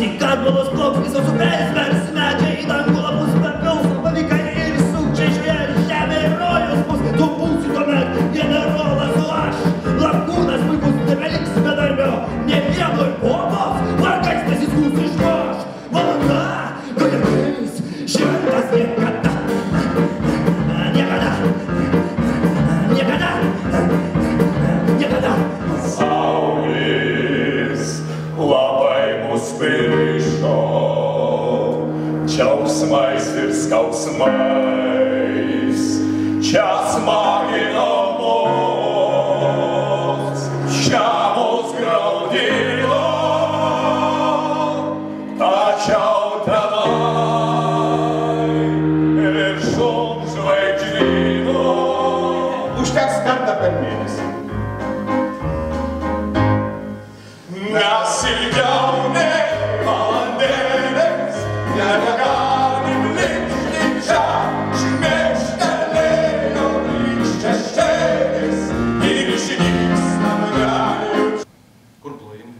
Į kadbalos plauks visos upės vers medžiai, į dangų lapus perpils, pavikariai ir sukčiai šioje žemėje rojus bus. Tu būsi tuomet generolas, o aš lakūnas puikus, nebeliks bedarbio, ne vieno ir popos, vargais pasiskūs iškoš. Valanda, kai ateis šventas niekada, niekada, niekada, niekada. Saulis labai mus pririšo, džiaugsmais ir skausmais, čia smagino mus, čia mus graudino, tačiau tenai viršum žvaigždyno. Užteks kartą per mėnesį. Mes ilgiau nei valandėlės nebegalim likti čia, šmėkštelėjo lyg šešėlis ir išvyksta nugali. Kur plojimai?